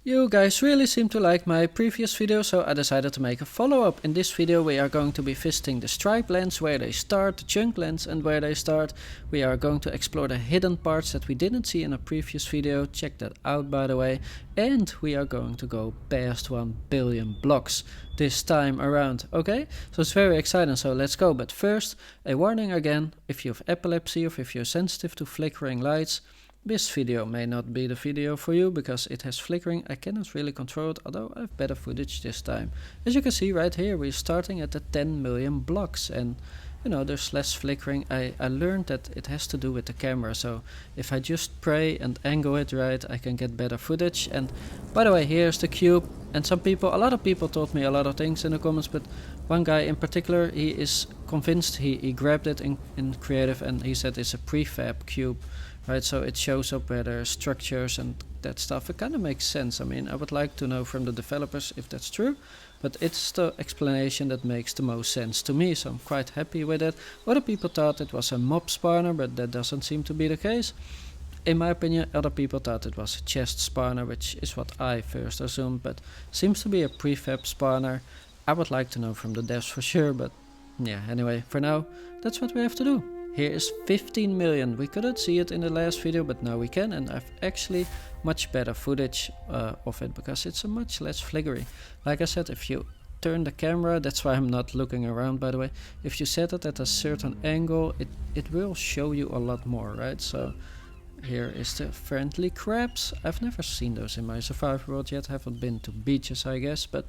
You guys really seem to like my previous video, so I decided to make a follow-up. In this video we are going to be visiting the Stripelands, where they start, the Chunklands and where they start. We are going to explore the hidden parts that we didn't see in a previous video, check that out by the way. And we are going to go past 1 billion blocks this time around, okay? So it's very exciting, so let's go. But first, a warning again, if you have epilepsy or if you're sensitive to flickering lights, this video may not be the video for you because it has flickering. I cannot really control it, although I have better footage this time. As you can see right here, we're starting at the 10 million blocks and you know, there's less flickering. I learned that it has to do with the camera, so if I just pray and angle it right, I can get better footage. And by the way, here's the cube, and a lot of people told me a lot of things in the comments, but one guy in particular, he is convinced, he grabbed it in creative and he said it's a prefab cube. Right, so it shows up where there are structures and that stuff. It kind of makes sense. I mean, I would like to know from the developers if that's true, but it's the explanation that makes the most sense to me, so I'm quite happy with it. Other people thought it was a mob spawner, but that doesn't seem to be the case. In my opinion, other people thought it was a chest spawner, which is what I first assumed, but seems to be a prefab spawner. I would like to know from the devs for sure, but yeah, anyway, for now, that's what we have to do. Here is 15 million. We couldn't see it in the last video, but now we can, and I've actually much better footage of it because it's a much less flickering. Like I said, if you turn the camera, that's why I'm not looking around by the way, if you set it at a certain angle, it will show you a lot more, right? So here is the friendly crabs. I've never seen those in my survival world yet, haven't been to beaches I guess, but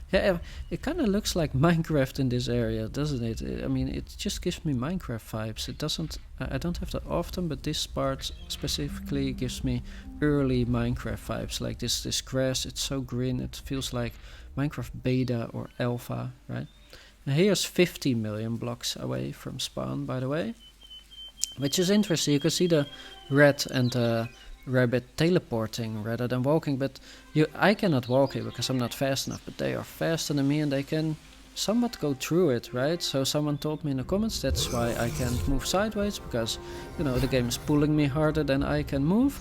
yeah, it kind of looks like Minecraft in this area, doesn't it? I mean, it just gives me Minecraft vibes. It doesn't, I don't have that often, but this part specifically gives me early Minecraft vibes. Like this grass, it's so green, it feels like Minecraft beta or alpha, right? And here's 50 million blocks away from spawn, by the way. Which is interesting. You can see the red and rabbit teleporting rather than walking, but I cannot walk here because I'm not fast enough, but they are faster than me and they can somewhat go through it, right? So someone told me in the comments that's why I can't move sideways, because you know the game is pulling me harder than I can move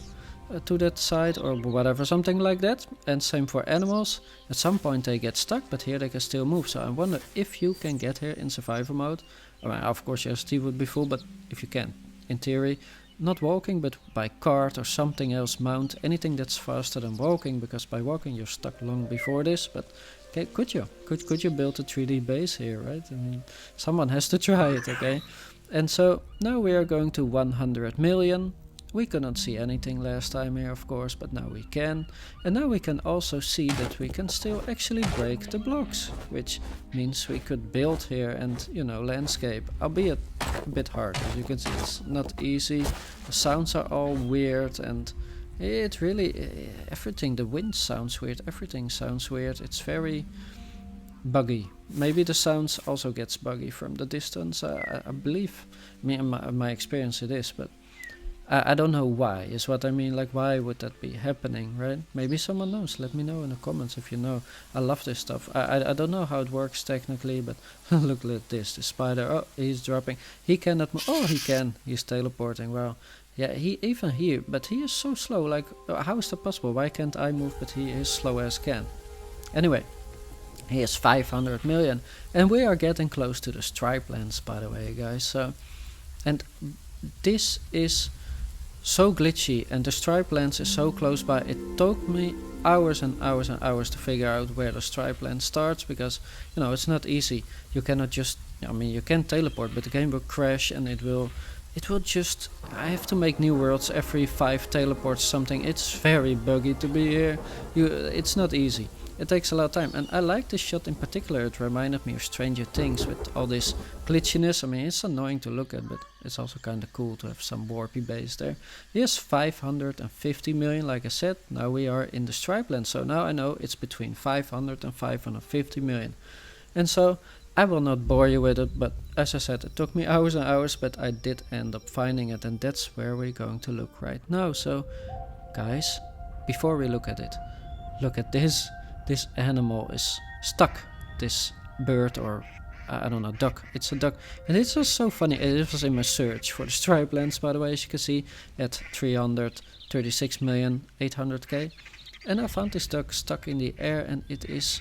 to that side or whatever, something like that. And same for animals, at some point they get stuck, but here they can still move. So I wonder if you can get here in survival mode. I mean, of course your ST would be full, but if you can, in theory, not walking, but by cart or something else, mount anything that's faster than walking, because by walking you're stuck long before this. But okay, could you build a 3D base here, right? I mean, someone has to try it, okay? And so now we are going to 100 million. We could not see anything last time here, of course, but now we can. And now we can also see that we can still actually break the blocks, which means we could build here and, you know, landscape, albeit a bit hard. As you can see, it's not easy. The sounds are all weird, and it really, everything, the wind sounds weird, everything sounds weird. It's very buggy. Maybe the sounds also gets buggy from the distance. I believe, I mean, in my experience it is, but I don't know why, is what I mean. Like, why would that be happening, right? Maybe someone knows. Let me know in the comments if you know. I love this stuff. I don't know how it works technically, but look at this. The spider. Oh, he's dropping. He cannot move. Oh, he can. He's teleporting. Wow. Yeah, even here. But he is so slow. Like, how is that possible? Why can't I move, but he is slow as can? Anyway, he is 500 million. And we are getting close to the Stripelands, by the way, guys. So, and this is so glitchy, and the Stripelands is so close by. It took me hours and hours and hours to figure out where the Stripeland starts, because you know it's not easy. You cannot just, I mean, you can teleport, but the game will crash and it will just, I have to make new worlds every 5 teleports something. It's very buggy to be here. It's not easy. It takes a lot of time, and I like this shot in particular. It reminded me of Stranger Things with all this glitchiness. I mean, it's annoying to look at, but it's also kind of cool to have some warpy base there. Here's 550 million, like I said. Now we are in the Stripeland, so now I know it's between 500 and 550 million. And so I will not bore you with it, but as I said, it took me hours and hours, but I did end up finding it, and that's where we're going to look right now. So guys, before we look at it, look at this. This animal is stuck, this bird, or I don't know, duck. It's a duck. And it's just so funny. It was in my search for the Stripelands, by the way, as you can see, at 336,800,000. And I found this duck stuck in the air, and it is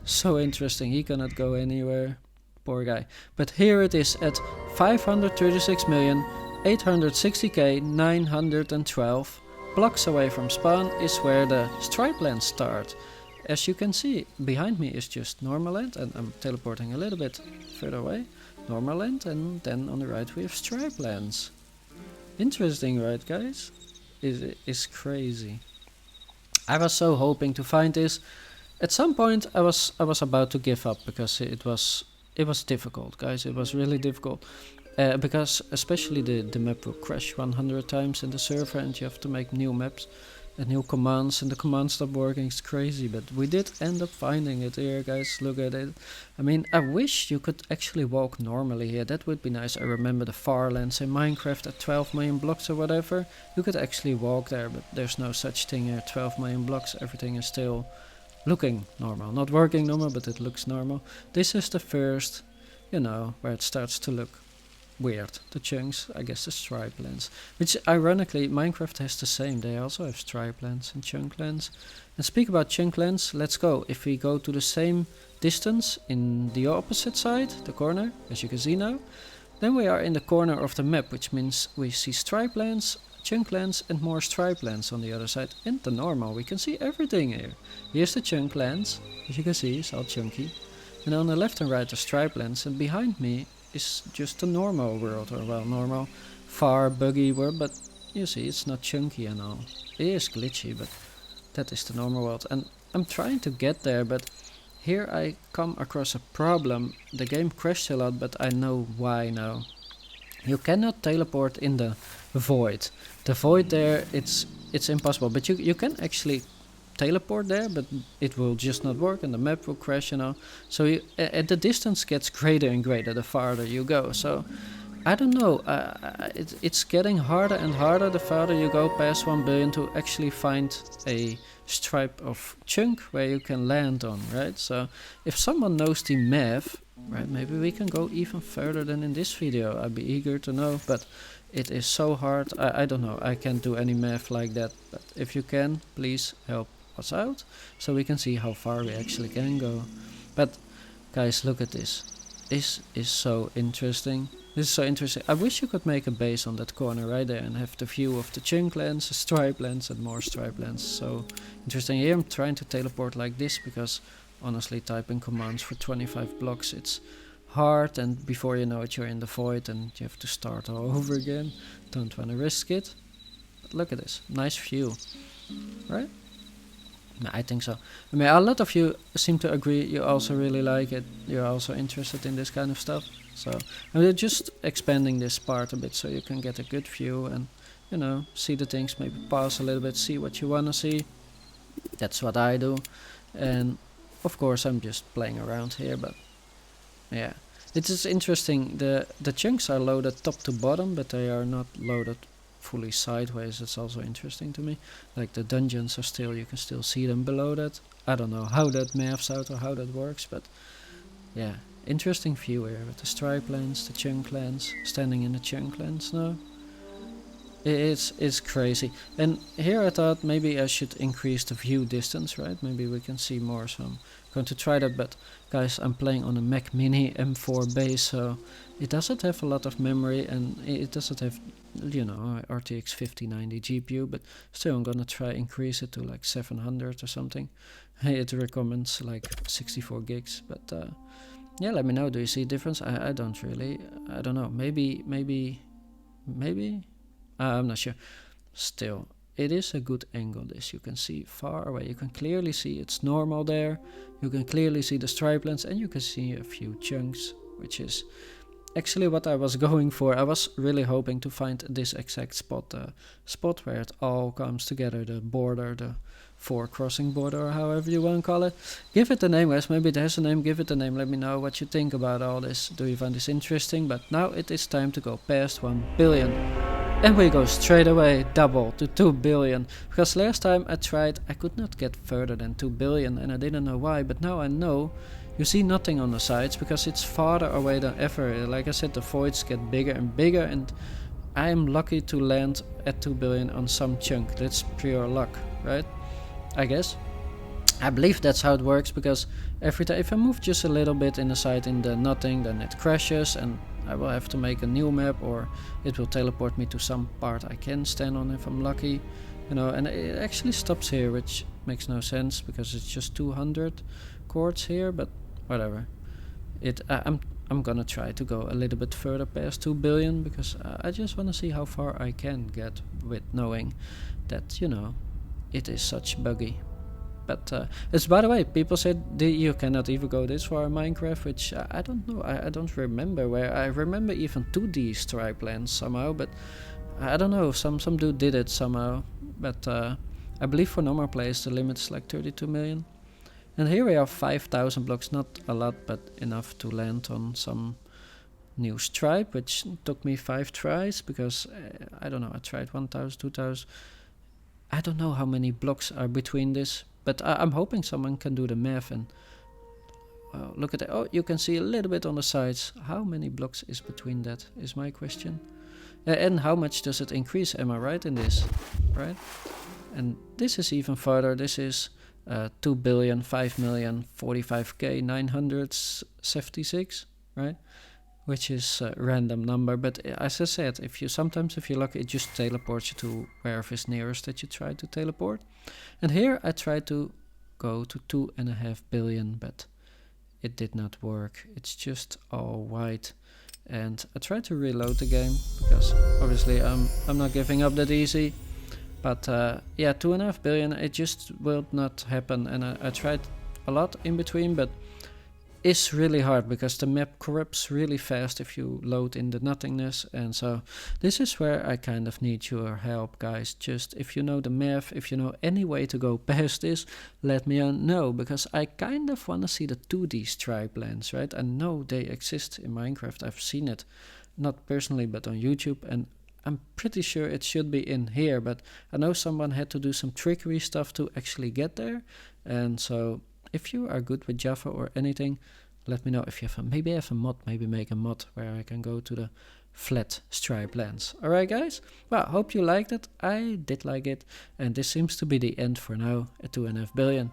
so interesting. He cannot go anywhere, poor guy. But here it is at 536,860,912 blocks away from spawn is where the Stripelands start. As you can see, behind me is just normal land, and I'm teleporting a little bit further away. Normal land, and then on the right we have Stripelands. Interesting, right, guys? It is crazy. I was so hoping to find this. At some point I was about to give up because it was difficult, guys. It was really difficult. Because especially the map will crash 100 times in the server, and you have to make new maps and new commands, and the commands stop working. It's crazy, but we did end up finding it here, guys. Look at it. I mean, I wish you could actually walk normally here. That would be nice. I remember the Farlands in Minecraft at 12 million blocks or whatever. You could actually walk there, but there's no such thing here. 12 million blocks, everything is still looking normal. Not working normal, but it looks normal. This is the first, you know, where it starts to look weird. The chunks, I guess the Stripelands. Which ironically, Minecraft has the same. They also have Stripelands and Chunklands. And speak about Chunklands, let's go. If we go to the same distance in the opposite side, the corner, as you can see now, then we are in the corner of the map, which means we see Stripelands, Chunklands and more Stripelands on the other side. And the normal, we can see everything here. Here's the Chunklands, as you can see, it's all chunky. And on the left and right the Stripelands, and behind me is just a normal world, or well, normal, far buggy world, but you see it's not chunky and all. It is glitchy, but that is the normal world. And I'm trying to get there, but here I come across a problem. The game crashed a lot, but I know why now. You cannot teleport in the void. The void there, it's impossible, but you can actually teleport there, but it will just not work and the map will crash, you know. So and the distance gets greater and greater the farther you go. So I don't know, it's getting harder and harder the farther you go past 1 billion to actually find a stripe of chunk where you can land on, right? So if someone knows the math, right, maybe we can go even further than in this video. I'd be eager to know, but it is so hard. I don't know, I can't do any math like that, but if you can, please help us out so we can see how far we actually can go. But guys, look at this. This is so interesting. This is so interesting. I wish you could make a base on that corner right there and have the view of the Chunklands, the Stripelands and more Stripelands. So interesting. Here I'm trying to teleport like this because honestly typing commands for 25 blocks, it's hard, and before you know it you're in the void and you have to start all over again. Don't want to risk it. But look at this. Nice view. Right? I think so. I mean, a lot of you seem to agree. You also really like it. You're also interested in this kind of stuff. So we're just expanding this part a bit so you can get a good view and, you know, see the things. Maybe pause a little bit, see what you want to see. That's what I do. And of course I'm just playing around here, but yeah. It is interesting. The chunks are loaded top to bottom, but they are not loaded fully sideways. It's also interesting to me. Like the dungeons are still, you can still see them below that. I don't know how that maps out or how that works, but yeah, interesting view here with the Stripelands, the Chunklands, standing in the Chunklands now. It's crazy. And here I thought maybe I should increase the view distance, right? Maybe we can see more, so I'm going to try that. But guys, I'm playing on a Mac Mini M4 base, so it doesn't have a lot of memory and it doesn't have, you know, RTX 5090 GPU, but still I'm gonna try increase it to like 700 or something. It recommends like 64 gigs, but yeah, let me know. Do you see a difference? I don't really. I don't know. Maybe. I'm not sure. Still, it is a good angle. This you can see far away. You can clearly see it's normal there. You can clearly see the Stripelands, and you can see a few chunks, which is actually what I was going for. I was really hoping to find this exact spot, the spot where it all comes together, the border, the 4 crossing border, or however you want to call it. Give it a name, guys. Maybe it has a name. Give it a name. Let me know what you think about all this. Do you find this interesting? But now it is time to go past 1 billion. And we go straight away, double to 2 billion. Because last time I tried, I could not get further than 2 billion and I didn't know why. But now I know. You see nothing on the sides because it's farther away than ever. Like I said, the voids get bigger and bigger, and I am lucky to land at 2 billion on some chunk. That's pure luck, right? I guess. I believe that's how it works, because every time if I move just a little bit in the side in the nothing, then it crashes and I will have to make a new map, or it will teleport me to some part I can stand on if I'm lucky, you know. And it actually stops here, which makes no sense because it's just 200 chords here, but whatever. I'm gonna try to go a little bit further past 2 billion, because I just want to see how far I can get with knowing that, you know, it is such buggy. But it's, by the way, people said you cannot even go this far in Minecraft, which I don't know. I don't remember where. I remember even 2D Stripelands somehow, but I don't know. Some dude did it somehow. But I believe for normal players the limit is like 32 million. And here we are, 5,000 blocks, not a lot, but enough to land on some new stripe, which took me 5 tries, because I don't know, I tried 1,000, 2,000. I don't know how many blocks are between this, but I'm hoping someone can do the math and look at that. Oh, you can see a little bit on the sides. How many blocks is between that is my question. And how much does it increase? Am I right in this? Right? And this is even further. This is 2 billion, 5 million, 45k, 976, right? Which is a random number, but as I said, if you're lucky, it just teleports you to wherever is nearest that you try to teleport. And here I tried to go to 2.5 billion, but it did not work. It's just all white. And I tried to reload the game, because obviously I'm not giving up that easy. But yeah, 2.5 billion, it just will not happen. And I tried a lot in between, but it's really hard, because the map corrupts really fast if you load in the nothingness. And so this is where I kind of need your help, guys. Just if you know the math, if you know any way to go past this, let me know, because I kind of want to see the 2D Stripelands, right? I know they exist in Minecraft. I've seen it, not personally, but on YouTube, and I'm pretty sure it should be in here, but I know someone had to do some trickery stuff to actually get there. And so if you are good with Java or anything, let me know. If you have maybe have a mod, maybe make a mod where I can go to the flat Stripelands. Alright guys, well, hope you liked it. I did like it, and this seems to be the end for now at 2.5 billion.